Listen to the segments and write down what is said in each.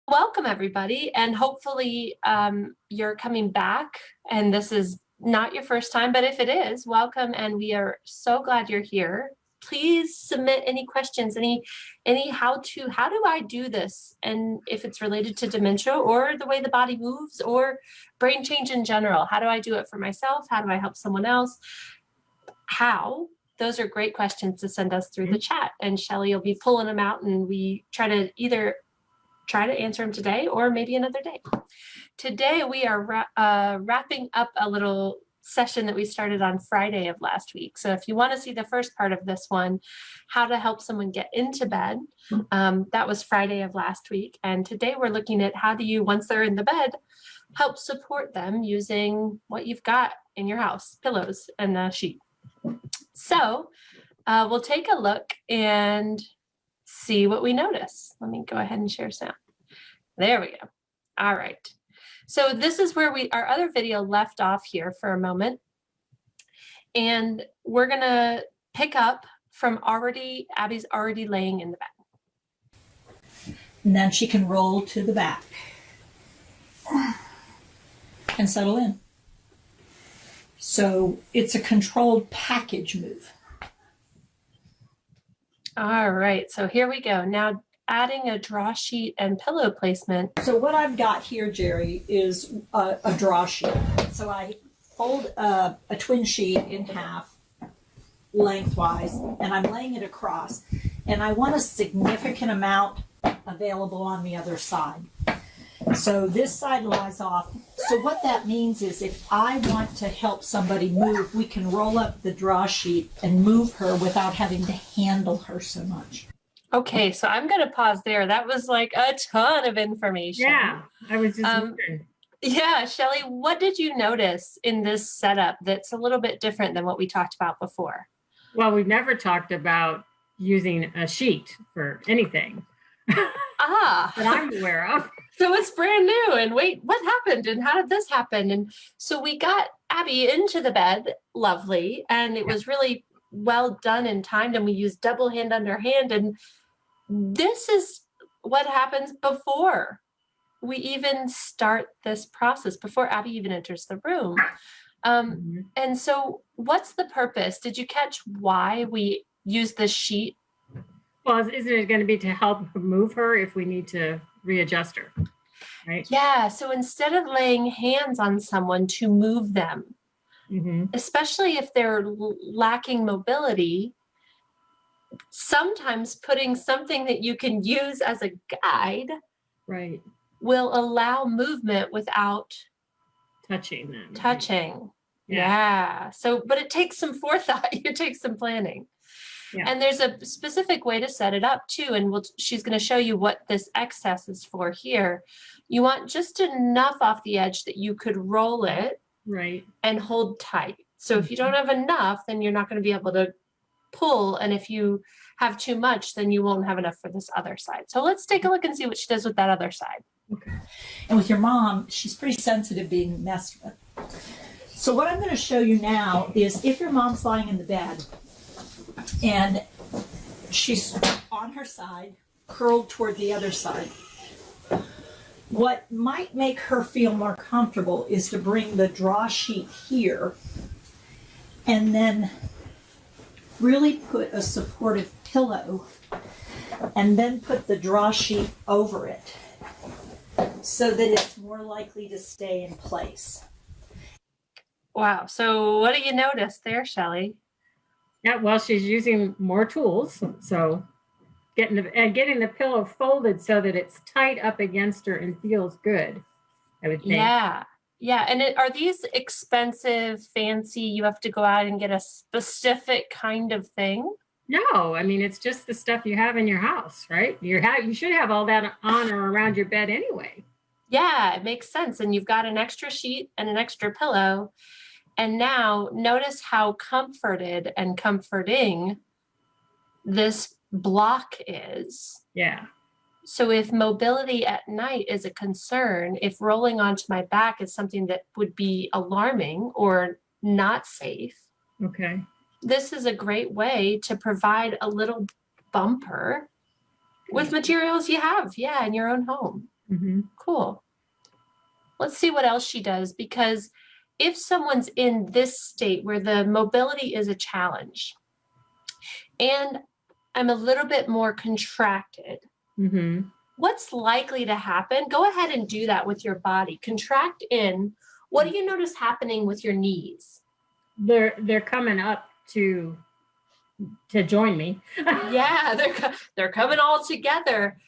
Welcome, everybody, and hopefully you're coming back, and this is not your first time, but if it is, welcome, and we are so glad you're here. Please submit any questions, any how do I do this, and if it's related to dementia or the way the body moves or brain change in general. How do I do it for myself? How do I help someone else? How? Those are great questions to send us through the chat, and Shelly will be pulling them out, and we try to either answer them today or maybe another day. Today we are wrapping up a little session that we started on Friday of last week. So if you want to see the first part of this one, how to help someone get into bed, that was Friday of last week. And today we're looking at how do you, once they're in the bed, help support them using what you've got in your house, pillows and a sheet. So we'll take a look and see what we notice. Let me go ahead and share sound. There we go. All right. So this is where our other video left off here for a moment. And we're going to pick up from Abby's already laying in the bed. And then she can roll to the back and settle in. So it's a controlled package move. All right, so here we go. Now adding a draw sheet and pillow placement. So what I've got here, Jerry, is a draw sheet. So I fold a twin sheet in half lengthwise, and I'm laying it across. And I want a significant amount available on the other side. So this side lies off. So what that means is if I want to help somebody move, we can roll up the draw sheet and move her without having to handle her so much. Okay, so I'm going to pause there. That was like a ton of information. Yeah, I was just wondering. Yeah, Shelly, what did you notice in this setup that's a little bit different than what we talked about before? Well, we've never talked about using a sheet for anything. That I'm aware of. So it's brand new, and wait, what happened and how did this happen? And so we got Abby into the bed, lovely, and it was really well done and timed, and we used double hand under hand, and this is what happens before we even start this process, before Abby even enters the room. And so what's the purpose? Did you catch why we use this sheet? Well, isn't it going to be to help move her if we need to readjust her, right? Yeah, so instead of laying hands on someone to move them, especially if they're lacking mobility, sometimes putting something that you can use as a guide will allow movement without touching them. Touching. Yeah. So, but it takes some forethought. It takes some planning. Yeah. And there's a specific way to set it up too. And she's going to show you what this excess is for here. You want just enough off the edge that you could roll it and hold tight. So if you don't have enough, then you're not going to be able to pull. And if you have too much, then you won't have enough for this other side. So let's take a look and see what she does with that other side. Okay. And with your mom, she's pretty sensitive being messed with. So what I'm going to show you now is if your mom's lying in the bed, and she's on her side, curled toward the other side. What might make her feel more comfortable is to bring the draw sheet here and then really put a supportive pillow and then put the draw sheet over it so that it's more likely to stay in place. Wow. So what do you notice there, Shelly? Yeah, well, she's using more tools, so getting the pillow folded so that it's tight up against her and feels good, I would think. Yeah, and are these expensive, fancy, you have to go out and get a specific kind of thing? No, I mean, it's just the stuff you have in your house, right? You should have all that on or around your bed anyway. Yeah, it makes sense. And you've got an extra sheet and an extra pillow. And now notice how comforted and comforting this block is. Yeah. So if mobility at night is a concern, if rolling onto my back is something that would be alarming or not safe, this is a great way to provide a little bumper with materials you have, in your own home. Mm-hmm. Cool. Let's see what else she does, because if someone's in this state where the mobility is a challenge and I'm a little bit more contracted, Mm-hmm. what's likely to happen? Go ahead and do that with your body. Contract in. What do you notice happening with your knees? They're coming up to join me. Yeah, they're coming all together.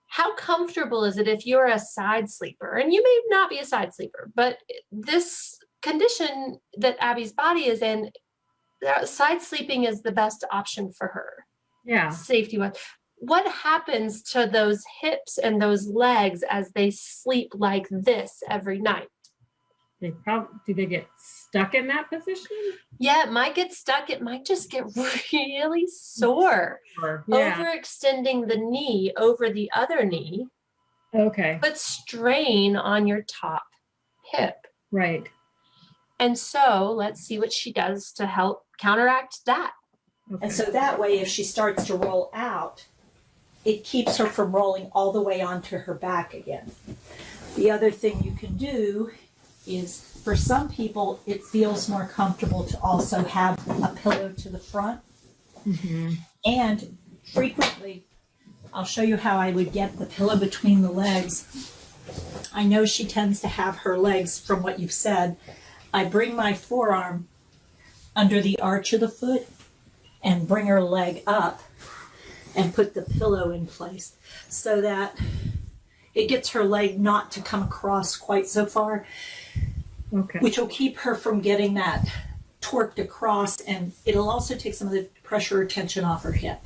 How comfortable is it if you're a side sleeper? And you may not be a side sleeper, but this condition that Abby's body is in, side sleeping is the best option for her. Yeah. Safety wise. What happens to those hips and those legs as they sleep like this every night? Do they get stuck in that position? Yeah, it might get stuck. It might just get really sore. Yeah. Overextending the knee over the other knee. Okay. Put strain on your top hip. Right. And so let's see what she does to help counteract that. Okay. And so that way, if she starts to roll out, it keeps her from rolling all the way onto her back again. The other thing you can do is, for some people, it feels more comfortable to also have a pillow to the front. Mm-hmm. And frequently, I'll show you how I would get the pillow between the legs. I know she tends to have her legs, from what you've said. I bring my forearm under the arch of the foot and bring her leg up and put the pillow in place so that it gets her leg not to come across quite so far, Okay. which will keep her from getting that torqued across, and it'll also take some of the pressure or tension off her hip.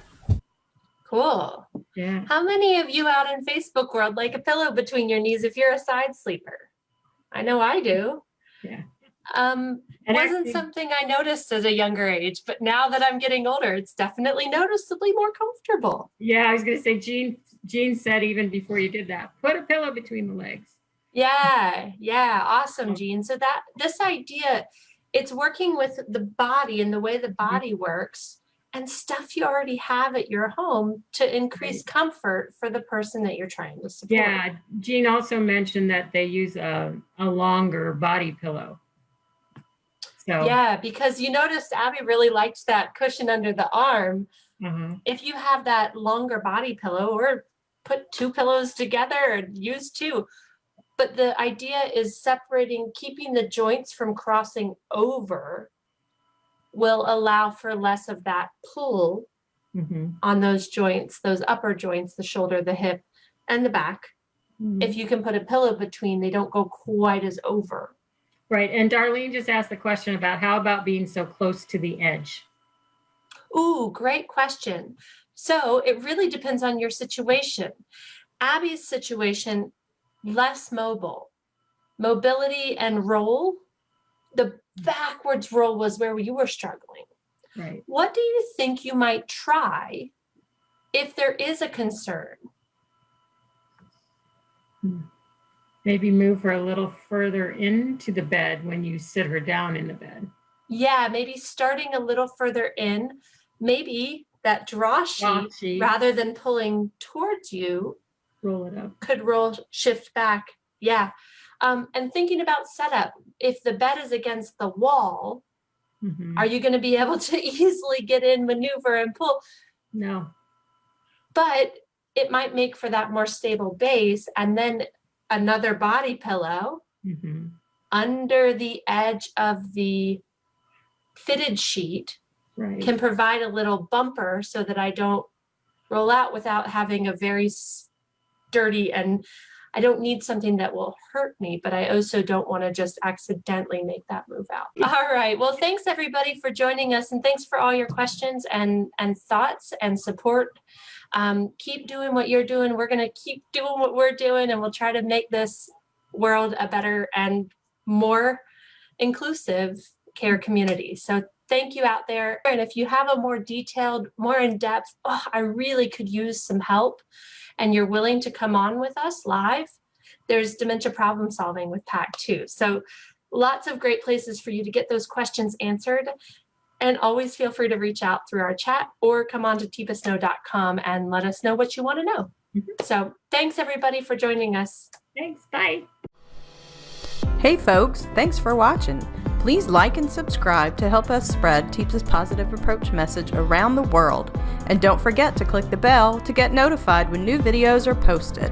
Cool. Yeah. How many of you out in Facebook world like a pillow between your knees if you're a side sleeper? I know I do. Yeah. And wasn't actually, something I noticed as a younger age, but now that I'm getting older, it's definitely noticeably more comfortable. yeah, I was gonna say Jean said even before you did that, put a pillow between the legs. Yeah, awesome, Jean. So that this idea, it's working with the body and the way the body works and stuff you already have at your home to increase comfort for the person that you're trying to support. Yeah, Jean also mentioned that they use a longer body pillow. So Yeah, because you noticed Abby really liked that cushion under the arm. If you have that longer body pillow, or put two pillows together and use two. But the idea is separating, keeping the joints from crossing over will allow for less of that pull on those joints, those upper joints, the shoulder, the hip, and the back. If you can put a pillow between, they don't go quite as over. Right. And Darlene just asked the question about how about being so close to the edge? Ooh, great question. So it really depends on your situation. Abby's situation, less mobile. Mobility and roll, the backwards roll was where you were struggling. Right. What do you think you might try if there is a concern? Maybe move her a little further into the bed when you sit her down in the bed. Yeah, maybe starting a little further in, maybe that draw sheet, rather than pulling towards you, roll it up. Could shift back. Yeah. And thinking about setup, if the bed is against the wall, are you going to be able to easily get in, maneuver, and pull? No. But it might make for that more stable base, and then another body pillow under the edge of the fitted sheet can provide a little bumper so that I don't roll out without having a very sturdy, and I don't need something that will hurt me, but I also don't want to just accidentally make that move out. All right. Well, thanks everybody for joining us, and thanks for all your questions and thoughts and support. Keep doing what you're doing. We're going to keep doing what we're doing, and we'll try to make this world a better and more inclusive care community. So thank you out there. And if you have a more detailed, more in-depth, I really could use some help, and you're willing to come on with us live, there's Dementia Problem Solving with Pat too. So lots of great places for you to get those questions answered. And always feel free to reach out through our chat or come on to tpasnow.com and let us know what you want to know. So thanks everybody for joining us. Thanks. Bye. Hey folks, thanks for watching. Please like and subscribe to help us spread Teeps's positive approach message around the world. And don't forget to click the bell to get notified when new videos are posted.